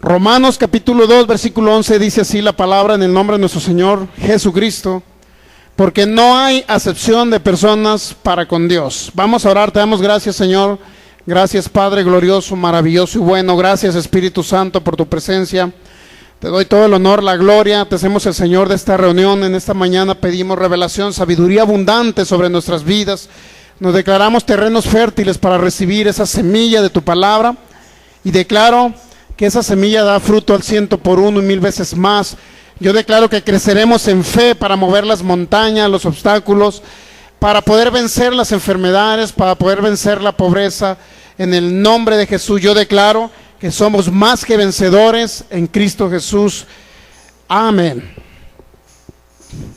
Romanos capítulo 2, versículo 11 dice así la palabra en el nombre de nuestro Señor Jesucristo, porque no hay acepción de personas para con Dios. Vamos a orar, te damos gracias, Señor. Gracias, Padre glorioso, maravilloso y bueno. Gracias, Espíritu Santo, por tu presencia. Te doy todo el honor, la gloria. Te hacemos el Señor de esta reunión. En esta mañana pedimos revelación, sabiduría abundante sobre nuestras vidas. Nos declaramos terrenos fértiles para recibir esa semilla de tu palabra. Y declaro que esa semilla da fruto al 100 por 1 y 1000 veces más. Yo declaro que creceremos en fe para mover las montañas, los obstáculos, para poder vencer las enfermedades, para poder vencer la pobreza. En el nombre de Jesús yo declaro que somos más que vencedores en Cristo Jesús. Amén.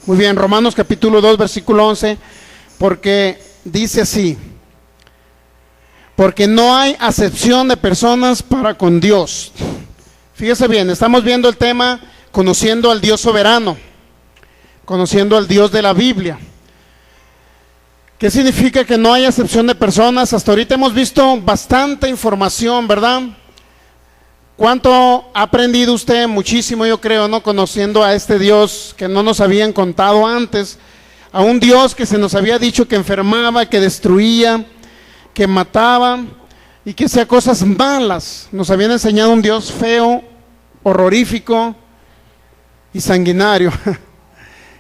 Muy bien, Romanos capítulo 2, versículo 11, porque dice así: porque no hay acepción de personas para con Dios. Fíjese bien, estamos viendo el tema conociendo al Dios soberano, conociendo al Dios de la Biblia. ¿Qué significa que no hay acepción de personas? Hasta ahorita hemos visto bastante información, ¿verdad? ¿Cuánto ha aprendido usted? Muchísimo, yo creo, ¿no? Conociendo a este Dios que no nos habían contado antes, a un Dios que se nos había dicho que enfermaba, que destruía, que mataba y que hacía cosas malas. Nos habían enseñado un Dios feo, horrorífico y sanguinario.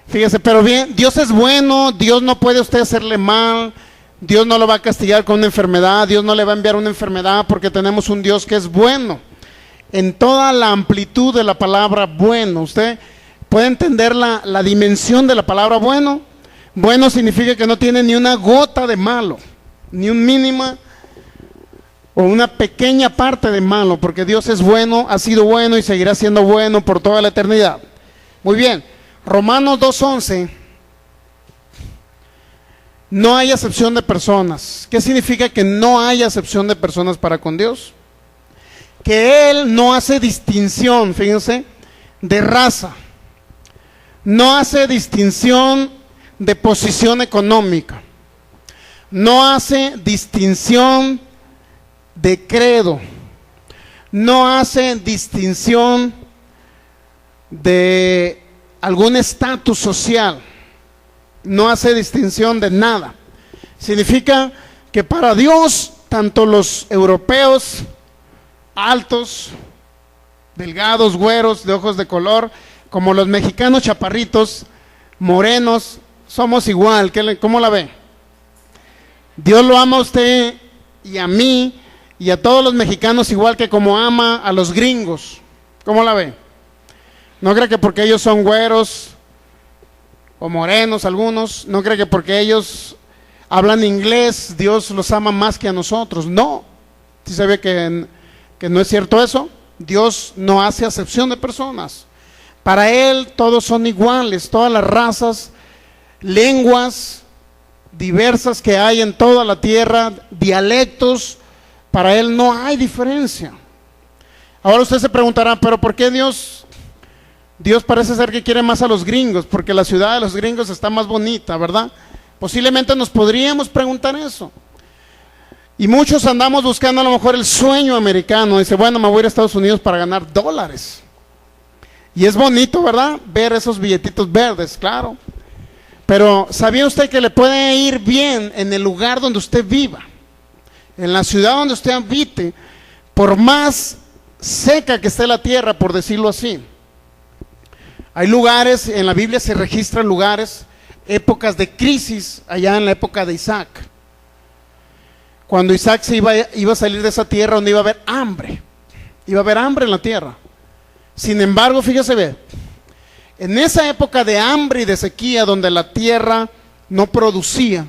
Fíjese, pero bien, Dios es bueno, Dios no puede usted hacerle mal, Dios no lo va a castigar con una enfermedad, Dios no le va a enviar una enfermedad, porque tenemos un Dios que es bueno. En toda la amplitud de la palabra bueno, usted puede entender la dimensión de la palabra bueno. Bueno significa que no tiene ni una gota de malo, ni un mínima o una pequeña parte de malo, porque Dios es bueno, ha sido bueno y seguirá siendo bueno por toda la eternidad. Muy bien, Romanos 2:11, no hay acepción de personas. ¿Qué significa que no hay acepción de personas para con Dios? Que Él no hace distinción, fíjense, de raza, no hace distinción de posición económica, no hace distinción de credo, no hace distinción de algún estatus social, no hace distinción de nada. Significa que para Dios, tanto los europeos altos, delgados, güeros, de ojos de color, como los mexicanos chaparritos, morenos, somos igual. ¿Cómo la ve? Dios lo ama a usted y a mí y a todos los mexicanos igual que como ama a los gringos. ¿Cómo la ve? No cree que porque ellos son güeros o morenos algunos, no cree que porque ellos hablan inglés Dios los ama más que a nosotros. No, ¿sí sabe que no es cierto eso? Dios no hace acepción de personas. Para Él todos son iguales, todas las razas, lenguas diversas que hay en toda la tierra, dialectos, para Él no hay diferencia. Ahora usted se preguntará, pero ¿por qué Dios parece ser que quiere más a los gringos? Porque la ciudad de los gringos está más bonita, ¿verdad? Posiblemente nos podríamos preguntar eso. Y muchos andamos buscando a lo mejor el sueño americano. Dice, bueno, me voy a ir a Estados Unidos para ganar dólares. Y es bonito, ¿verdad? Ver esos billetitos verdes, claro. Pero ¿sabía usted que le puede ir bien en el lugar donde usted viva? En la ciudad donde usted habite, por más seca que esté la tierra, por decirlo así. Hay lugares, en la Biblia se registran lugares, épocas de crisis, allá en la época de Isaac. Cuando Isaac iba a salir de esa tierra donde iba a haber hambre. Iba a haber hambre en la tierra. Sin embargo, fíjese bien, en esa época de hambre y de sequía donde la tierra no producía,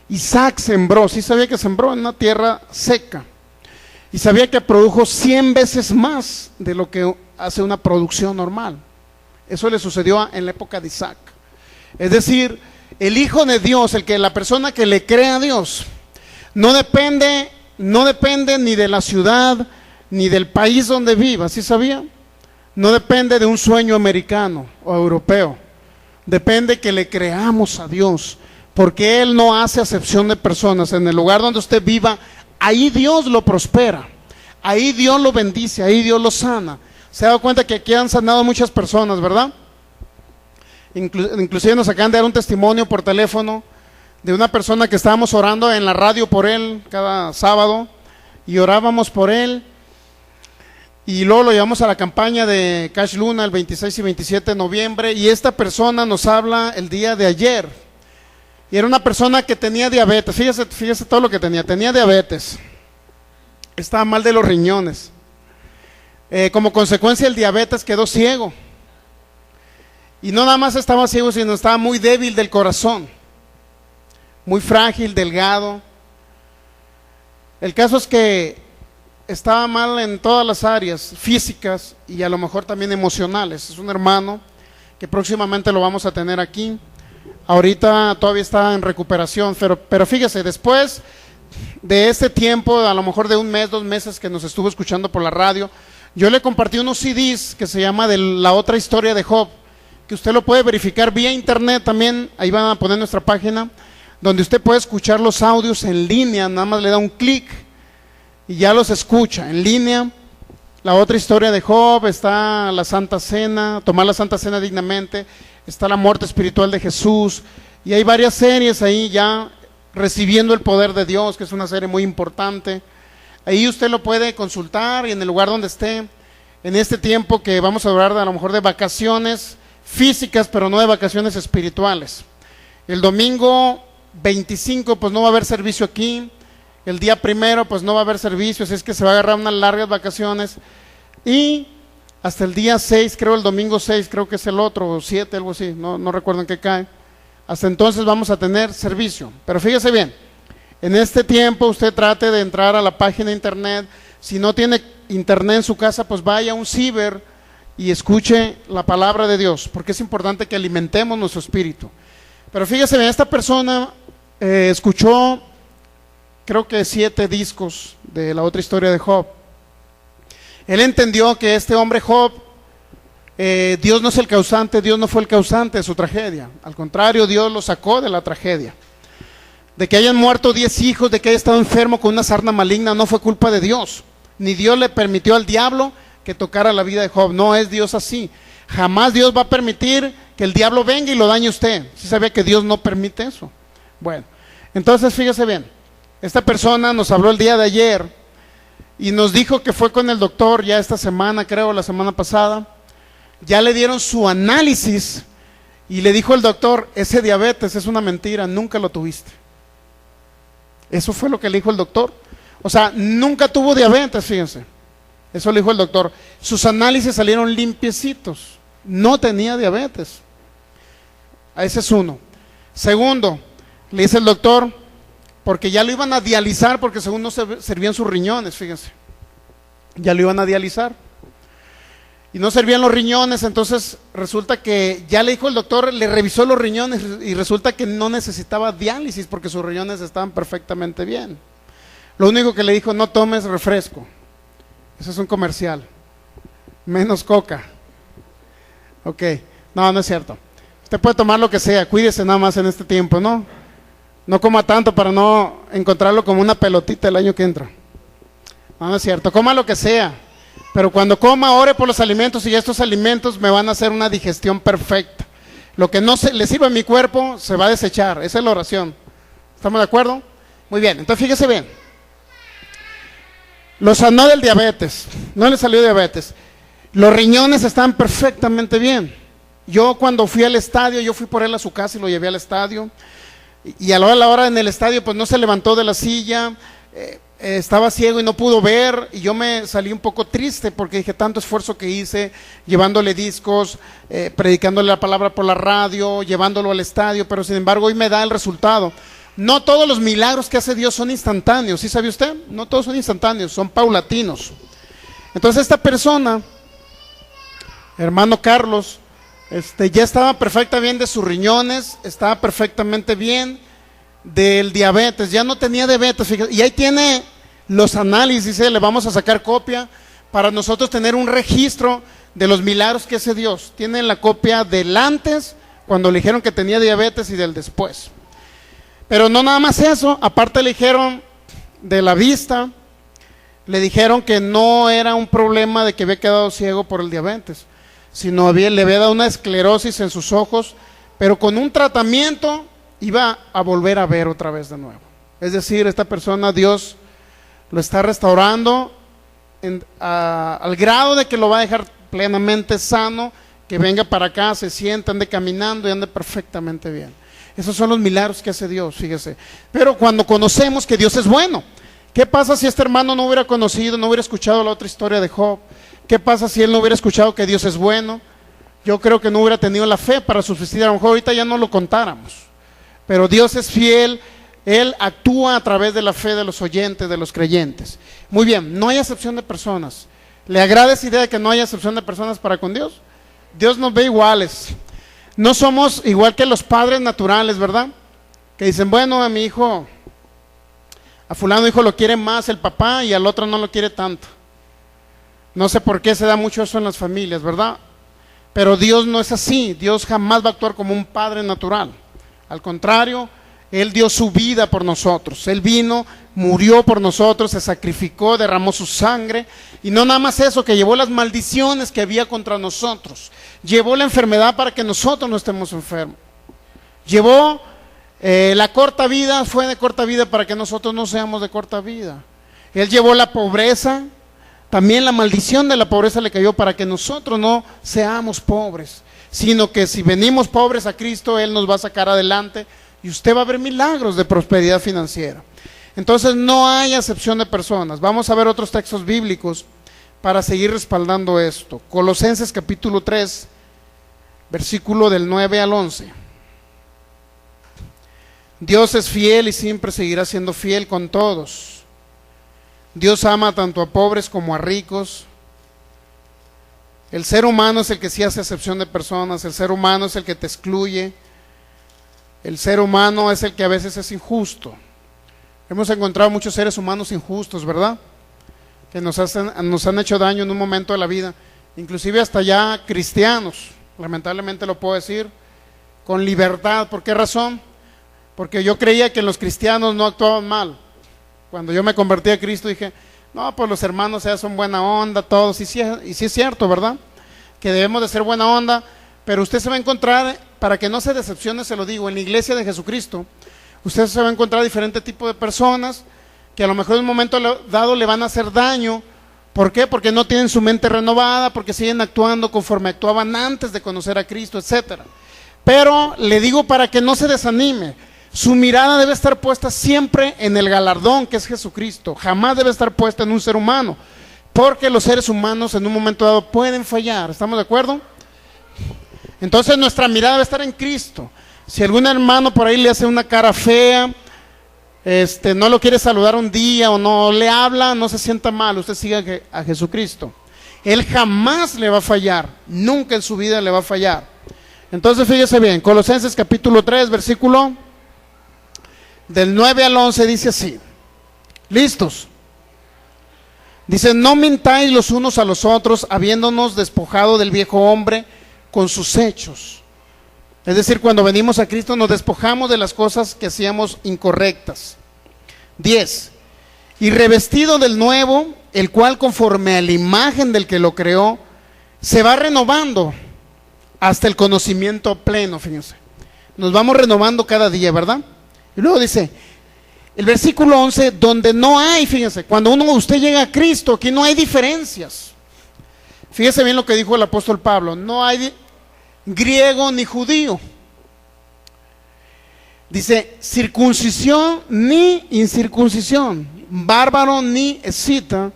Isaac sembró. Sí sabía que sembró en una tierra seca. Y sabía que produjo 100 veces más de lo que hace una producción normal. Eso le sucedió en la época de Isaac. Es decir, el Hijo de Dios, la persona que le cree a Dios, no depende ni de la ciudad, ni del país donde viva. ¿Sí sabía? No depende de un sueño americano o europeo. Depende que le creamos a Dios, porque Él no hace acepción de personas. En el lugar donde usted viva, ahí Dios lo prospera, ahí Dios lo bendice, ahí Dios lo sana. Se ha dado cuenta que aquí han sanado muchas personas, ¿verdad? Inclusive nos acaban de dar un testimonio por teléfono de una persona que estábamos orando en la radio por él cada sábado, y orábamos por él, y luego lo llevamos a la campaña de Cash Luna el 26 y 27 de noviembre, y esta persona nos habla el día de ayer, y era una persona que tenía diabetes. Fíjese todo lo que tenía diabetes, estaba mal de los riñones, como consecuencia del diabetes quedó ciego, y no nada más estaba ciego, sino estaba muy débil del corazón, muy frágil, delgado. El caso es que estaba mal en todas las áreas físicas y a lo mejor también emocionales. Es un hermano que próximamente lo vamos a tener aquí. Ahorita todavía está en recuperación, pero fíjese, después de este tiempo, a lo mejor de un mes, 2 meses que nos estuvo escuchando por la radio, yo le compartí unos CDs que se llama de la otra historia de Job, que usted lo puede verificar vía internet también. Ahí van a poner nuestra página, donde usted puede escuchar los audios en línea. Nada más le da un clic y ya los escucha en línea. La otra historia de Job, está la Santa Cena, tomar la Santa Cena dignamente, está la muerte espiritual de Jesús, y hay varias series ahí ya, recibiendo el poder de Dios, que es una serie muy importante. Ahí usted lo puede consultar, y en el lugar donde esté, en este tiempo que vamos a hablar a lo mejor de vacaciones físicas, pero no de vacaciones espirituales. El domingo 25 pues no va a haber servicio aquí, el día 1 pues no va a haber servicio, así es que se va a agarrar unas largas vacaciones, y hasta el día 6, creo el domingo 6, creo que es el otro, o 7, algo así, no recuerdo en qué cae. Hasta entonces vamos a tener servicio. Pero fíjese bien, en este tiempo usted trate de entrar a la página de internet. Si no tiene internet en su casa, pues vaya a un ciber y escuche la palabra de Dios, porque es importante que alimentemos nuestro espíritu. Pero fíjese bien, esta persona escuchó, creo que 7 discos de la otra historia de Job. Él entendió que este hombre Job, Dios no es el causante, Dios no fue el causante de su tragedia. Al contrario, Dios lo sacó de la tragedia. De que hayan muerto 10 hijos, de que haya estado enfermo con una sarna maligna, no fue culpa de Dios. Ni Dios le permitió al diablo que tocara la vida de Job. No es Dios así. Jamás Dios va a permitir que el diablo venga y lo dañe a usted. ¿Sí sabía que Dios no permite eso? Bueno, entonces fíjese bien. Esta persona nos habló el día de ayer y nos dijo que fue con el doctor ya esta semana, creo, la semana pasada. Ya le dieron su análisis y le dijo el doctor: ese diabetes es una mentira, nunca lo tuviste. Eso fue lo que le dijo el doctor. O sea, nunca tuvo diabetes, fíjense. Eso le dijo el doctor. Sus análisis salieron limpiecitos, no tenía diabetes. Ese es uno. Segundo, le dice el doctor, porque ya lo iban a dializar, porque según no servían sus riñones, fíjense. Ya lo iban a dializar y no servían los riñones. Entonces resulta que ya le dijo el doctor, le revisó los riñones y resulta que no necesitaba diálisis porque sus riñones estaban perfectamente bien. Lo único que le dijo: no tomes refresco, eso es un comercial, menos coca. Ok, no es cierto. Usted puede tomar lo que sea, cuídese nada más en este tiempo, no coma tanto para no encontrarlo como una pelotita el año que entra. No es cierto, coma lo que sea, pero cuando coma, ore por los alimentos, y estos alimentos me van a hacer una digestión perfecta. Lo que no le sirva a mi cuerpo se va a desechar. Esa es la oración. ¿Estamos de acuerdo? Muy bien, entonces fíjese bien. Lo sanó del diabetes, no le salió diabetes. Los riñones estaban perfectamente bien. Yo cuando fui al estadio, yo fui por él a su casa y lo llevé al estadio. Y a la hora en el estadio, pues no se levantó de la silla, estaba ciego y no pudo ver, y yo me salí un poco triste porque dije: tanto esfuerzo que hice, llevándole discos, predicándole la palabra por la radio, llevándolo al estadio, pero sin embargo hoy me da el resultado. No todos los milagros que hace Dios son instantáneos, ¿sí sabe usted? No todos son instantáneos, son paulatinos. Entonces esta persona, hermano Carlos, ya estaba perfectamente bien de sus riñones, estaba perfectamente bien del diabetes, ya no tenía diabetes, fíjate, y ahí tiene los análisis, le vamos a sacar copia para nosotros tener un registro de los milagros que hace Dios. Tiene la copia del antes, cuando le dijeron que tenía diabetes, y del después. Pero no nada más eso, aparte le dijeron de la vista, le dijeron que no era un problema de que había quedado ciego por el diabetes, sino le había dado una esclerosis en sus ojos, pero con un tratamiento iba a volver a ver otra vez de nuevo. Es decir, esta persona Dios lo está restaurando al grado de que lo va a dejar plenamente sano, que venga para acá, se sienta, ande caminando y ande perfectamente bien. Esos son los milagros que hace Dios, fíjese. Pero cuando conocemos que Dios es bueno, ¿qué pasa si este hermano no hubiera conocido, no hubiera escuchado la otra historia de Job? ¿Qué pasa si él no hubiera escuchado que Dios es bueno? Yo creo que no hubiera tenido la fe para subsistir. A lo mejor ahorita ya no lo contáramos. Pero Dios es fiel, Él actúa a través de la fe de los oyentes, de los creyentes. Muy bien, no hay acepción de personas. ¿Le agrada esa idea de que no hay acepción de personas para con Dios? Dios nos ve iguales. No somos igual que los padres naturales, ¿verdad? Que dicen, bueno, a mi hijo, a fulano hijo lo quiere más el papá y al otro no lo quiere tanto. No sé por qué se da mucho eso en las familias, ¿verdad? Pero Dios no es así. Dios jamás va a actuar como un padre natural. Al contrario, Él dio su vida por nosotros. Él vino, murió por nosotros, se sacrificó, derramó su sangre. Y no nada más eso, que llevó las maldiciones que había contra nosotros. Llevó la enfermedad para que nosotros no estemos enfermos. Llevó la corta vida, fue de corta vida para que nosotros no seamos de corta vida. Él llevó la pobreza, también la maldición de la pobreza le cayó para que nosotros no seamos pobres, sino que si venimos pobres a Cristo, Él nos va a sacar adelante y usted va a ver milagros de prosperidad financiera. Entonces no hay acepción de personas. Vamos a ver otros textos bíblicos para seguir respaldando esto. Colosenses capítulo 3, versículo del 9 al 11. Dios es fiel y siempre seguirá siendo fiel con todos. Dios ama tanto a pobres como a ricos. El ser humano es el que sí hace acepción de personas. El ser humano es el que te excluye. El ser humano es el que a veces es injusto. Hemos encontrado muchos seres humanos injustos, ¿verdad? Que nos han hecho daño en un momento de la vida. Inclusive hasta ya cristianos, lamentablemente lo puedo decir, con libertad. ¿Por qué razón? Porque yo creía que los cristianos no actuaban mal. Cuando yo me convertí a Cristo dije, no, pues los hermanos ya son buena onda, todos, y sí es cierto, ¿verdad? Que debemos de ser buena onda, pero usted se va a encontrar, para que no se decepcione, se lo digo, en la iglesia de Jesucristo, usted se va a encontrar diferente tipo de personas, que a lo mejor en un momento dado le van a hacer daño. ¿Por qué? Porque no tienen su mente renovada, porque siguen actuando conforme actuaban antes de conocer a Cristo, etc. Pero le digo para que no se desanime. Su mirada debe estar puesta siempre en el galardón que es Jesucristo. Jamás debe estar puesta en un ser humano, porque los seres humanos en un momento dado pueden fallar. ¿Estamos de acuerdo? Entonces nuestra mirada debe estar en Cristo. Si algún hermano por ahí le hace una cara fea, no lo quiere saludar un día o no le habla, no se sienta mal, usted siga a Jesucristo. Él jamás le va a fallar, nunca en su vida le va a fallar. Entonces fíjese bien, Colosenses capítulo 3, versículo del 9 al 11 dice así. ¿Listos? Dice, no mintáis los unos a los otros, habiéndonos despojado del viejo hombre con sus hechos. Es decir, cuando venimos a Cristo nos despojamos de las cosas que hacíamos incorrectas. 10. Y revestido del nuevo, el cual conforme a la imagen del que lo creó, se va renovando hasta el conocimiento pleno, fíjense. Nos vamos renovando cada día, ¿verdad? Y luego dice, el versículo 11, donde no hay, fíjense, cuando usted llega a Cristo, aquí no hay diferencias. Fíjese bien lo que dijo el apóstol Pablo, no hay griego ni judío. Dice, circuncisión ni incircuncisión, bárbaro ni escita,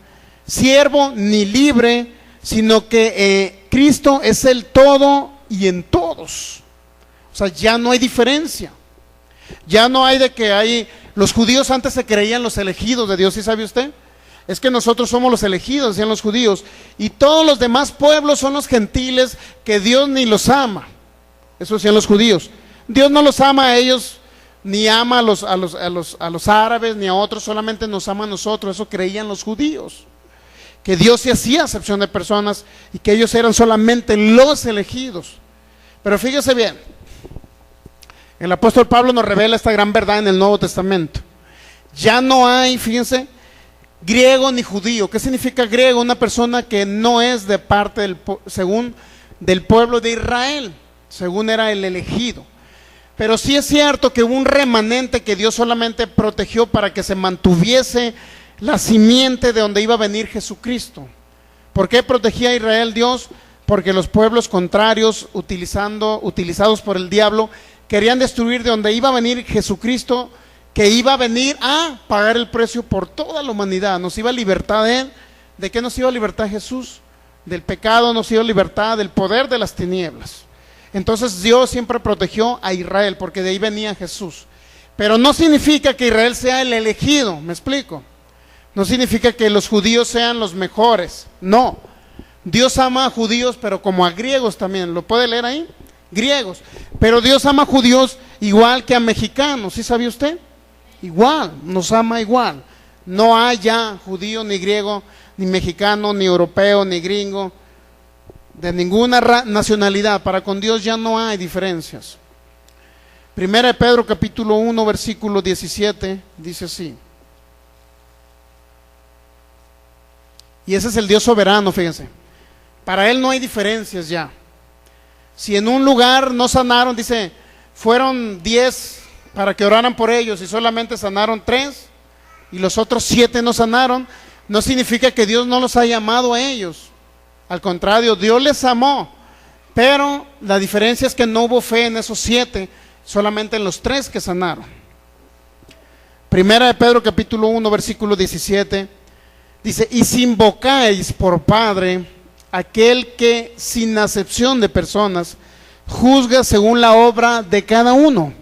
siervo ni libre, sino que Cristo es el todo y en todos. O sea, ya no hay diferencia. Ya no hay de que hay, los judíos antes se creían los elegidos de Dios, ¿sí sabe usted? Es que nosotros somos los elegidos, decían los judíos, y todos los demás pueblos son los gentiles que Dios ni los ama. Eso decían los judíos. Dios no los ama a ellos, ni ama a los árabes, ni a otros, solamente nos ama a nosotros. Eso creían los judíos, que Dios sí hacía acepción de personas y que ellos eran solamente los elegidos. Pero fíjese bien, el apóstol Pablo nos revela esta gran verdad en el Nuevo Testamento. Ya no hay, fíjense, griego ni judío. ¿Qué significa griego? Una persona que no es de parte según del pueblo de Israel, según era el elegido. Pero sí es cierto que hubo un remanente que Dios solamente protegió para que se mantuviese la simiente de donde iba a venir Jesucristo. ¿Por qué protegía a Israel Dios? Porque los pueblos contrarios, utilizados por el diablo, querían destruir de donde iba a venir Jesucristo, que iba a venir a pagar el precio por toda la humanidad. Nos iba a libertar de él. ¿De qué nos iba a libertar Jesús? Del pecado, nos iba a libertar del poder de las tinieblas. Entonces Dios siempre protegió a Israel, porque de ahí venía Jesús. Pero no significa que Israel sea el elegido, ¿me explico? No significa que los judíos sean los mejores, no. Dios ama a judíos, pero como a griegos también. ¿Lo puede leer ahí? Griegos. Pero Dios ama a judíos igual que a mexicanos, ¿sí sabía usted? Igual, nos ama igual. No hay ya judío, ni griego, ni mexicano, ni europeo, ni gringo, de ninguna nacionalidad. Para con Dios ya no hay diferencias. Primera de Pedro capítulo 1 versículo 17 dice así. Y ese es el Dios soberano, fíjense. Para Él no hay diferencias ya. Si en un lugar no sanaron, dice, fueron 10 para que oraran por ellos y solamente sanaron 3 y los otros 7 no sanaron, no significa que Dios no los haya amado a ellos. Al contrario, Dios les amó, pero la diferencia es que no hubo fe en esos 7, solamente en los 3 que sanaron. Primera de Pedro capítulo 1 versículo 17 dice, y si invocáis por Padre aquel que sin acepción de personas juzga según la obra de cada uno,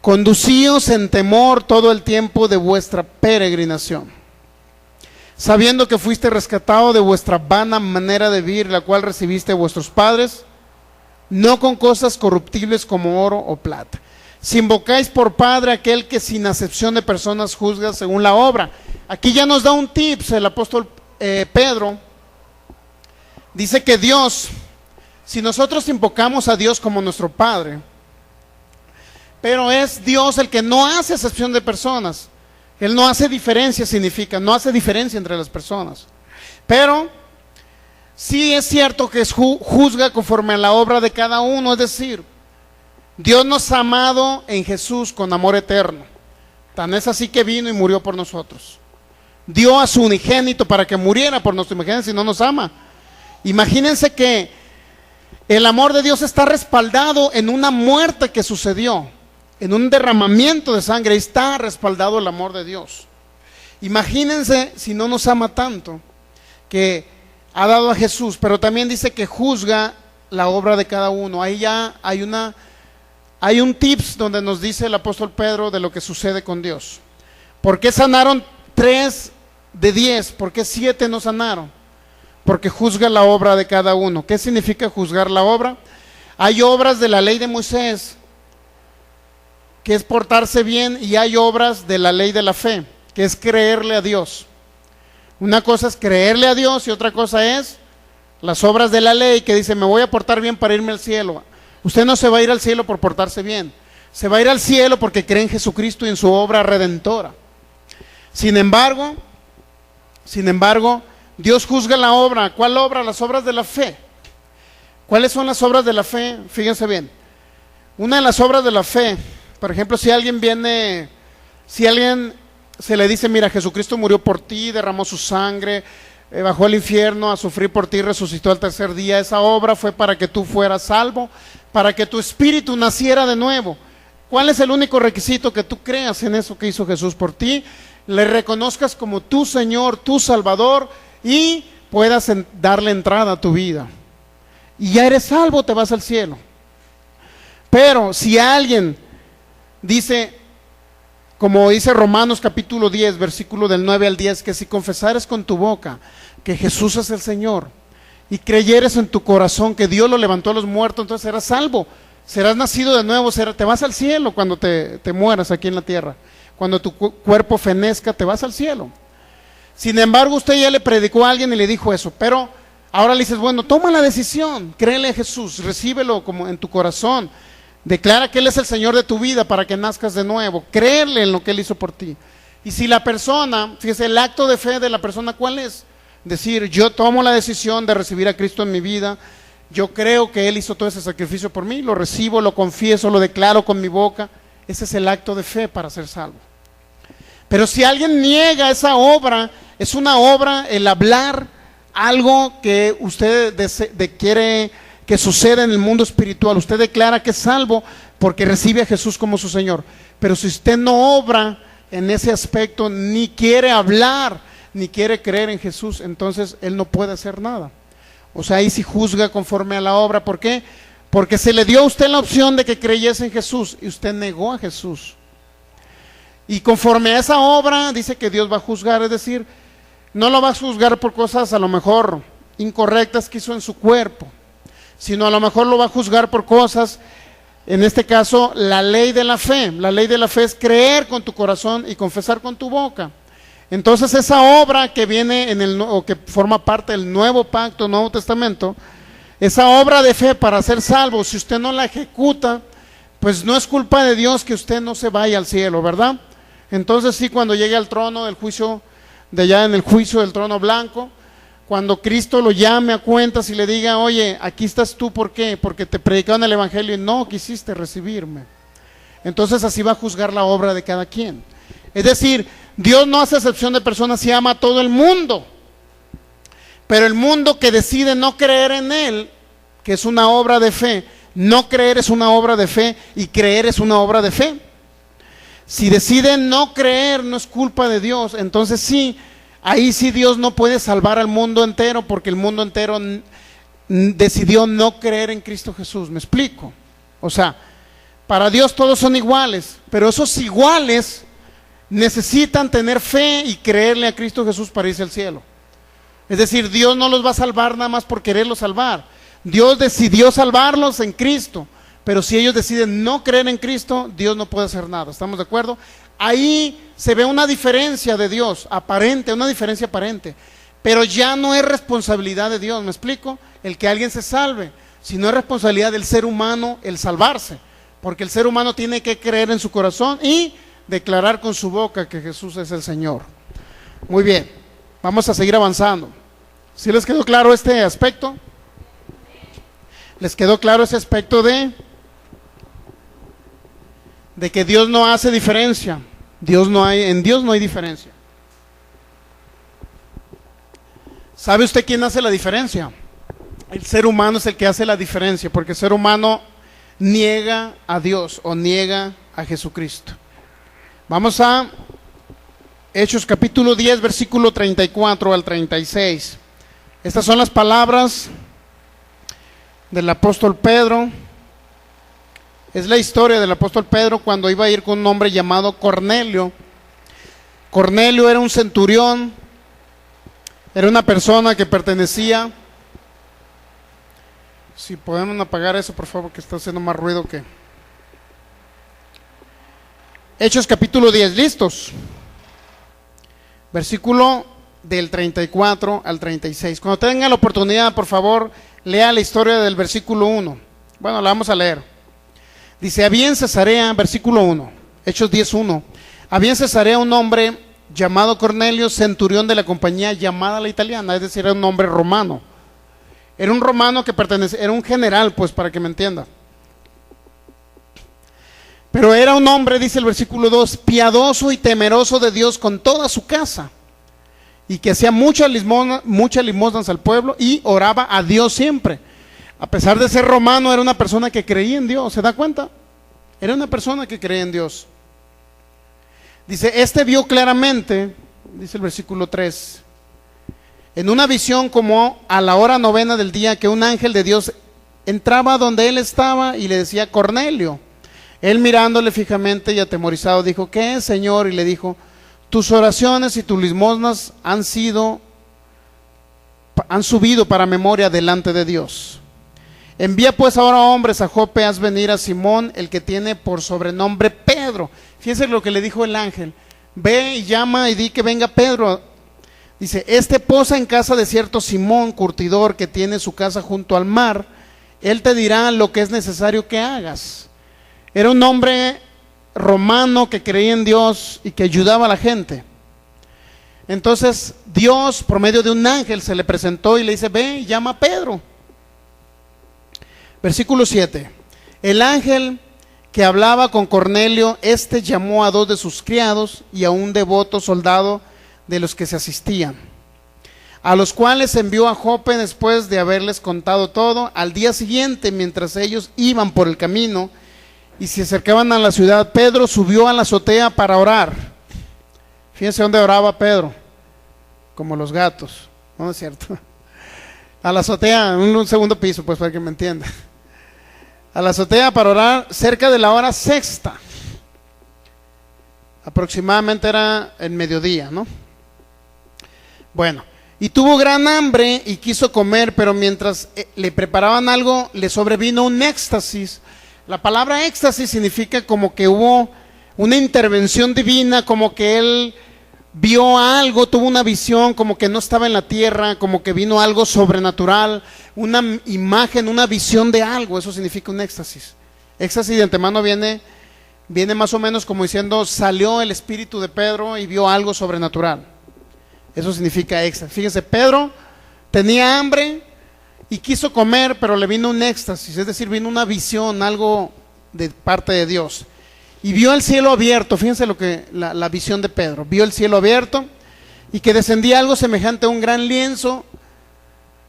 conducíos en temor todo el tiempo de vuestra peregrinación, sabiendo que fuiste rescatado de vuestra vana manera de vivir, la cual recibiste de vuestros padres, no con cosas corruptibles como oro o plata. Si invocáis por Padre aquel que sin acepción de personas juzga según la obra. Aquí ya nos da un tips el apóstol Pedro. Dice que Dios, si nosotros invocamos a Dios como nuestro Padre, pero es Dios el que no hace acepción de personas. Él no hace diferencia, significa, no hace diferencia entre las personas. Pero sí es cierto que juzga conforme a la obra de cada uno, es decir, Dios nos ha amado en Jesús con amor eterno. Tan es así que vino y murió por nosotros. Dio a su unigénito para que muriera por nosotros. Imagínense si no nos ama. Imagínense que el amor de Dios está respaldado en una muerte que sucedió, en un derramamiento de sangre. Ahí está respaldado el amor de Dios. Imagínense si no nos ama tanto, que ha dado a Jesús, pero también dice que juzga la obra de cada uno. Ahí ya hay un tips donde nos dice el apóstol Pedro de lo que sucede con Dios. ¿Por qué sanaron 3 de 10? ¿Por qué 7 no sanaron? Porque juzga la obra de cada uno. ¿Qué significa juzgar la obra? Hay obras de la ley de Moisés, que es portarse bien, y hay obras de la ley de la fe, que es creerle a Dios. Una cosa es creerle a Dios y otra cosa es las obras de la ley, que dice, me voy a portar bien para irme al cielo. Usted no se va a ir al cielo por portarse bien, se va a ir al cielo porque cree en Jesucristo y en su obra redentora. Sin embargo, Dios juzga la obra. ¿Cuál obra? Las obras de la fe. ¿Cuáles son las obras de la fe? Fíjense bien. Una de las obras de la fe, por ejemplo, si alguien se le dice, mira, Jesucristo murió por ti, derramó su sangre, bajó al infierno a sufrir por ti, resucitó al tercer día. Esa obra fue para que tú fueras salvo, para que tu espíritu naciera de nuevo. ¿Cuál es el único requisito? Que tú creas en eso que hizo Jesús por ti, le reconozcas como tu Señor, tu Salvador, y puedas darle entrada a tu vida. Y ya eres salvo, te vas al cielo. Pero si alguien dice, como dice Romanos capítulo 10, versículo del 9 al 10, que si confesares con tu boca que Jesús es el Señor y creyeres en tu corazón que Dios lo levantó a los muertos, entonces serás salvo, serás nacido de nuevo, te vas al cielo cuando te mueras aquí en la tierra. Cuando tu cuerpo fenezca, te vas al cielo. Sin embargo, usted ya le predicó a alguien y le dijo eso, pero ahora le dices, bueno, toma la decisión, créele a Jesús, recíbelo como en tu corazón, declara que Él es el Señor de tu vida para que nazcas de nuevo, créele en lo que Él hizo por ti. Y si la persona, fíjese, el acto de fe de la persona, ¿cuál es? Decir, yo tomo la decisión de recibir a Cristo en mi vida, yo creo que Él hizo todo ese sacrificio por mí, lo recibo, lo confieso, lo declaro con mi boca. Ese es el acto de fe para ser salvo. Pero si alguien niega esa obra, es una obra el hablar algo que usted quiere que suceda en el mundo espiritual. Usted declara que es salvo porque recibe a Jesús como su Señor. Pero si usted no obra en ese aspecto, ni quiere hablar, ni quiere creer en Jesús, entonces Él no puede hacer nada. O sea, ahí sí juzga conforme a la obra. ¿Por qué? Porque se le dio a usted la opción de que creyese en Jesús y usted negó a Jesús. Y conforme a esa obra dice que Dios va a juzgar, es decir, no lo va a juzgar por cosas a lo mejor incorrectas que hizo en su cuerpo, sino a lo mejor lo va a juzgar por cosas, en este caso, la ley de la fe. La ley de la fe es creer con tu corazón y confesar con tu boca. Entonces esa obra que viene o que forma parte del nuevo pacto, Nuevo Testamento, esa obra de fe para ser salvo, si usted no la ejecuta, pues no es culpa de Dios que usted no se vaya al cielo, ¿verdad? Entonces sí, cuando llegue al trono del juicio, de allá en el juicio del trono blanco, cuando Cristo lo llame a cuentas y le diga, oye, aquí estás tú, ¿por qué? Porque te predicaron el evangelio y no quisiste recibirme. Entonces así va a juzgar la obra de cada quien. Es decir, Dios no hace excepción de personas y ama a todo el mundo. Pero el mundo que decide no creer en Él, que es una obra de fe, no creer es una obra de fe y creer es una obra de fe. Si deciden no creer, no es culpa de Dios. Entonces sí, ahí sí Dios no puede salvar al mundo entero porque el mundo entero decidió no creer en Cristo Jesús. ¿Me explico? O sea, para Dios todos son iguales, pero esos iguales necesitan tener fe y creerle a Cristo Jesús para irse al cielo. Es decir, Dios no los va a salvar nada más por quererlos salvar. Dios decidió salvarlos en Cristo, pero si ellos deciden no creer en Cristo, Dios no puede hacer nada. ¿Estamos de acuerdo? Ahí se ve una diferencia de Dios, aparente, una diferencia aparente, pero ya no es responsabilidad de Dios. ¿Me explico? El que alguien se salve, sino es responsabilidad del ser humano el salvarse, porque el ser humano tiene que creer en su corazón y declarar con su boca que Jesús es el Señor. Muy bien, vamos a seguir avanzando. ¿Sí les quedó claro este aspecto? ¿Les quedó claro ese aspecto de que Dios no hace diferencia? En Dios no hay diferencia. ¿Sabe usted quién hace la diferencia? El ser humano es el que hace la diferencia, porque el ser humano niega a Dios o niega a Jesucristo. Vamos a Hechos capítulo 10, versículo 34 al 36. Estas son las palabras del apóstol Pedro. Es la historia del apóstol Pedro cuando iba a ir con un hombre llamado Cornelio. Cornelio era un centurión, era una persona que pertenecía. Si podemos apagar eso, por favor, que está haciendo más ruido que... Hechos capítulo 10, ¿listos? Versículo del 34 al 36. Cuando tengan la oportunidad, por favor, lea la historia del versículo 1. Bueno, la vamos a leer. Dice, había en Cesarea, versículo 1, Hechos 10:1. Había en Cesarea un hombre llamado Cornelio, centurión de la compañía llamada la italiana, es decir, era un hombre romano. Era un romano que pertenecía, era un general, pues, para que me entienda. Pero era un hombre, dice el versículo 2, piadoso y temeroso de Dios con toda su casa, y que hacía muchas limosnas al pueblo y oraba a Dios siempre. A pesar de ser romano, era una persona que creía en Dios. ¿Se da cuenta? Era una persona que creía en Dios. Dice, este vio claramente, dice el versículo 3, en una visión como a la hora 9 del día, que un ángel de Dios entraba donde él estaba y le decía, Cornelio. Él mirándole fijamente y atemorizado dijo, ¿qué es, Señor? Y le dijo, tus oraciones y tus limosnas han subido para memoria delante de Dios. Envía pues ahora hombres a Jope, haz venir a Simón, el que tiene por sobrenombre Pedro. Fíjense lo que le dijo el ángel. Ve y llama y di que venga Pedro. Dice, este posa en casa de cierto Simón, curtidor, que tiene su casa junto al mar. Él te dirá lo que es necesario que hagas. Era un hombre, romano que creía en Dios y que ayudaba a la gente. Entonces Dios, por medio de un ángel, se le presentó y le dice: ve y llama a Pedro. Versículo 7. El ángel que hablaba con Cornelio, llamó a 2 de sus criados y a un devoto soldado de los que se asistían, a los cuales envió a Jope después de haberles contado todo. Al día siguiente, mientras ellos iban por el camino y se acercaban a la ciudad, Pedro subió a la azotea para orar. Fíjense dónde oraba Pedro, como los gatos, ¿no es cierto? A la azotea, en un segundo piso, pues, para que me entienda. A la azotea para orar cerca de la hora sexta. Aproximadamente era el mediodía, ¿no? Bueno, y tuvo gran hambre y quiso comer, pero mientras le preparaban algo, le sobrevino un éxtasis. La palabra éxtasis significa como que hubo una intervención divina, como que él vio algo, tuvo una visión, como que no estaba en la tierra, como que vino algo sobrenatural, una imagen, una visión de algo. Eso significa un éxtasis. Éxtasis de antemano viene más o menos como diciendo: salió el espíritu de Pedro y vio algo sobrenatural. Eso significa éxtasis. Fíjense, Pedro tenía hambre y quiso comer, pero le vino un éxtasis, es decir, vino una visión, algo de parte de Dios. Y vio el cielo abierto. Fíjense lo que la visión de Pedro: vio el cielo abierto y que descendía algo semejante a un gran lienzo,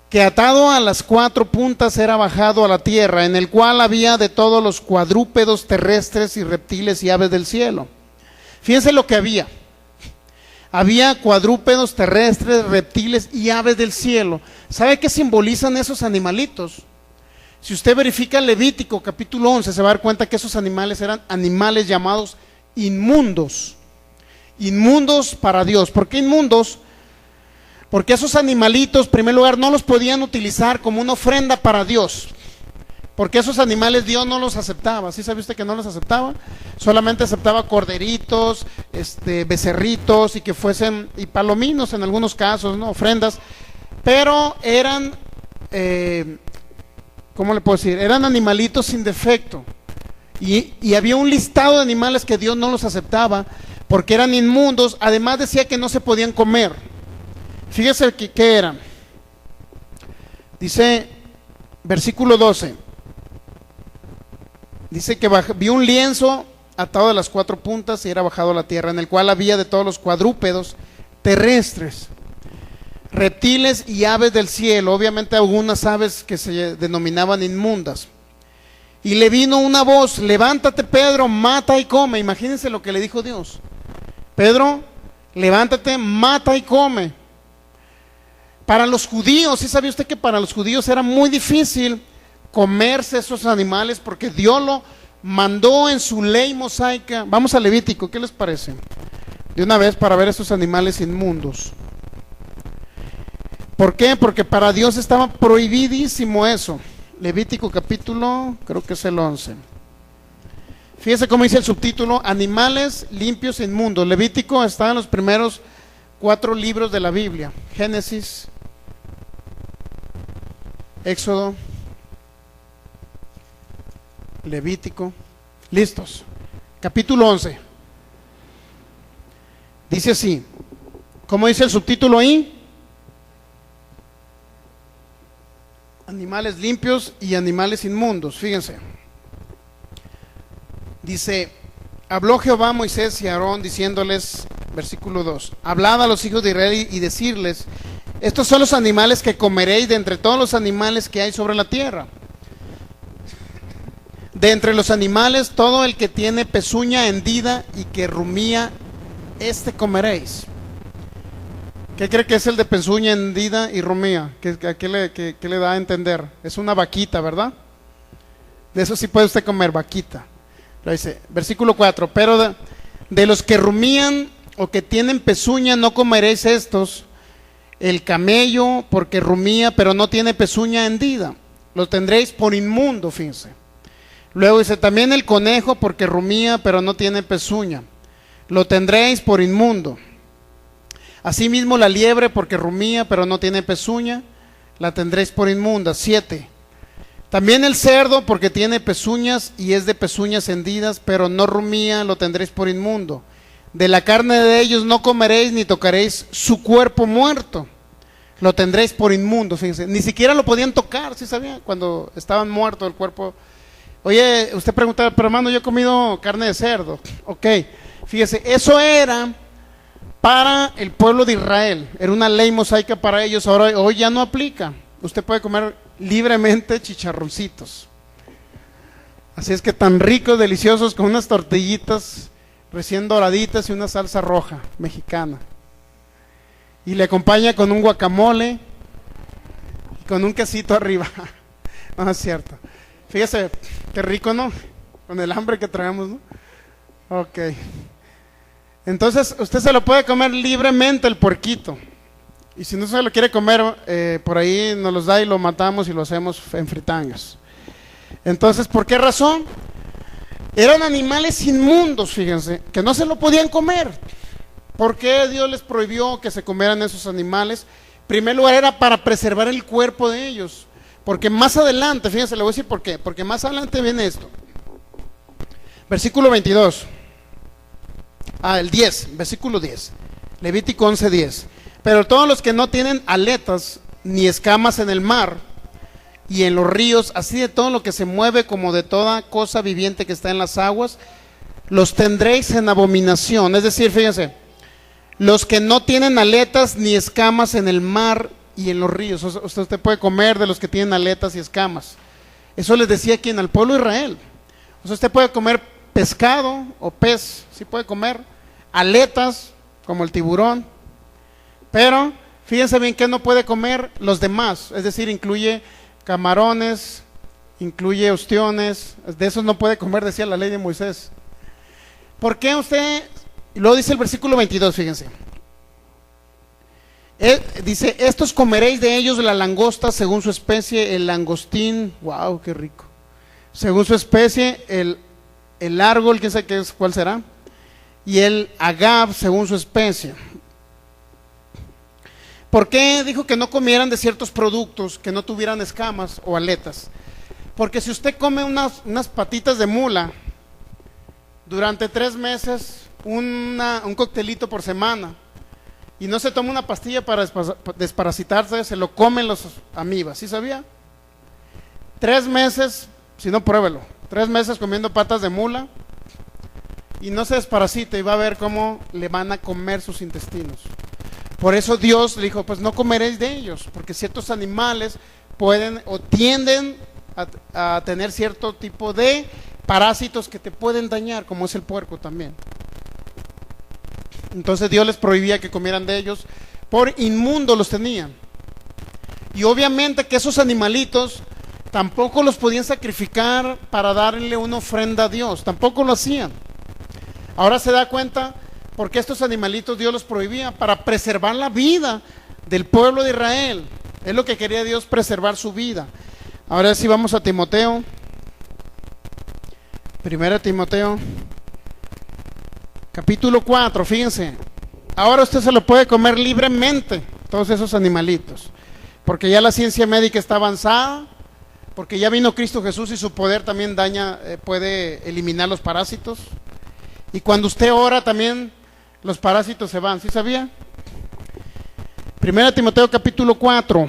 que atado a las 4 puntas era bajado a la tierra, en el cual había de todos los cuadrúpedos terrestres y reptiles y aves del cielo. Fíjense lo que había. Había cuadrúpedos terrestres, reptiles y aves del cielo. ¿Sabe qué simbolizan esos animalitos? Si usted verifica Levítico capítulo 11, se va a dar cuenta que esos animales eran animales llamados inmundos. Inmundos para Dios. ¿Por qué inmundos? Porque esos animalitos, en primer lugar, no los podían utilizar como una ofrenda para Dios. Porque esos animales Dios no los aceptaba. ¿Sí sabe usted que no los aceptaba? Solamente aceptaba corderitos, becerritos, y que fuesen, y palominos en algunos casos, ¿no? Ofrendas. Pero eran, ¿cómo le puedo decir? Eran animalitos sin defecto. Y había un listado de animales que Dios no los aceptaba porque eran inmundos. Además decía que no se podían comer. Fíjese qué eran. Dice, versículo 12. Dice que vio un lienzo atado de las 4 puntas y era bajado a la tierra, en el cual había de todos los cuadrúpedos terrestres, reptiles y aves del cielo. Obviamente algunas aves que se denominaban inmundas. Y le vino una voz: levántate, Pedro, mata y come. Imagínense lo que le dijo Dios: Pedro, levántate, mata y come. Para los judíos, ¿sí sabe usted que para los judíos era muy difícil comerse esos animales, porque Dios lo mandó en su ley mosaica? Vamos a Levítico, ¿qué les parece? De una vez, para ver esos animales inmundos. ¿Por qué? Porque para Dios estaba prohibidísimo eso. Levítico capítulo, creo que es el 11. Fíjese cómo dice el subtítulo: animales limpios e inmundos. Levítico está en los primeros 4 libros de la Biblia: Génesis, Éxodo, Levítico. Listos. Capítulo 11. Dice así. ¿Cómo dice el subtítulo ahí? Animales limpios y animales inmundos. Fíjense. Dice: habló Jehová a Moisés y a Aarón diciéndoles, versículo 2: hablad a los hijos de Israel y decirles: estos son los animales que comeréis de entre todos los animales que hay sobre la tierra. De entre los animales, todo el que tiene pezuña hendida y que rumía, comeréis. ¿Qué cree que es el de pezuña hendida y rumía? ¿Qué le da a entender? Es una vaquita, ¿verdad? De eso sí puede usted comer, vaquita. Lo dice, versículo 4: pero de los que rumían o que tienen pezuña no comeréis estos. El camello, porque rumía pero no tiene pezuña hendida, lo tendréis por inmundo. Fíjense. Luego dice: también el conejo, porque rumía pero no tiene pezuña, lo tendréis por inmundo. Asimismo la liebre, porque rumía pero no tiene pezuña, la tendréis por inmunda. 7. También el cerdo, porque tiene pezuñas y es de pezuñas hendidas, pero no rumía, lo tendréis por inmundo. De la carne de ellos no comeréis ni tocaréis su cuerpo muerto, lo tendréis por inmundo. Fíjense, ni siquiera lo podían tocar, ¿sí sabía? Cuando estaban muertos el cuerpo. Oye, usted preguntaba, pero hermano, yo he comido carne de cerdo. Ok, fíjese, eso era para el pueblo de Israel, era una ley mosaica para ellos. Ahora, hoy ya no aplica. Usted puede comer libremente chicharroncitos. Así es que tan ricos, deliciosos, con unas tortillitas recién doraditas y una salsa roja mexicana. Y le acompaña con un guacamole y con un quesito arriba. No es cierto. Fíjese, qué rico, ¿no? Con el hambre que traemos, ¿no? Ok. Entonces, usted se lo puede comer libremente el puerquito. Y si no se lo quiere comer, por ahí nos los da y lo matamos y lo hacemos en fritangas. Entonces, ¿por qué razón? Eran animales inmundos, fíjense, que no se lo podían comer. ¿Por qué Dios les prohibió que se comieran esos animales? En primer lugar, era para preservar el cuerpo de ellos. Porque más adelante, fíjense, le voy a decir por qué. Porque más adelante viene esto. Versículo 22. El 10, versículo 10. Levítico 11:10. Pero todos los que no tienen aletas ni escamas en el mar y en los ríos, así de todo lo que se mueve como de toda cosa viviente que está en las aguas, los tendréis en abominación. Es decir, fíjense, los que no tienen aletas ni escamas en el mar y en los ríos. Usted puede comer de los que tienen aletas y escamas. Eso les decía quien al pueblo de Israel. O sea, usted puede comer pescado o pez, sí puede comer aletas como el tiburón. Pero fíjense bien que no puede comer los demás, es decir, incluye camarones, incluye ostiones, de esos no puede comer, decía la ley de Moisés. ¿Por qué usted? Y luego dice el versículo 22, fíjense. Dice, estos comeréis de ellos la langosta según su especie, el langostín, wow, qué rico. Según su especie, el árgol, quién sabe qué es, cuál será, y el agave según su especie. ¿Por qué dijo que no comieran de ciertos productos que no tuvieran escamas o aletas? Porque si usted come unas patitas de mula durante 3 meses, un coctelito por semana, y no se toma una pastilla para desparasitarse, se lo comen los amibas, ¿sí sabía? 3 meses, si no, pruébelo, 3 meses comiendo patas de mula y no se desparasita y va a ver cómo le van a comer sus intestinos. Por eso Dios le dijo, pues no comeréis de ellos, porque ciertos animales pueden o tienden a tener cierto tipo de parásitos que te pueden dañar, como es el puerco también. Entonces Dios les prohibía que comieran de ellos, por inmundo los tenían. Y obviamente que esos animalitos tampoco los podían sacrificar para darle una ofrenda a Dios, tampoco lo hacían. Ahora se da cuenta por qué estos animalitos Dios los prohibía, para preservar la vida del pueblo de Israel. Es lo que quería Dios, preservar su vida. Ahora sí vamos a Timoteo. 1 Timoteo capítulo 4, fíjense. Ahora usted se lo puede comer libremente, todos esos animalitos, porque ya la ciencia médica está avanzada, porque ya vino Cristo Jesús y su poder también puede eliminar los parásitos. Y cuando usted ora también los parásitos se van, ¿sí sabía? 1 Timoteo capítulo 4.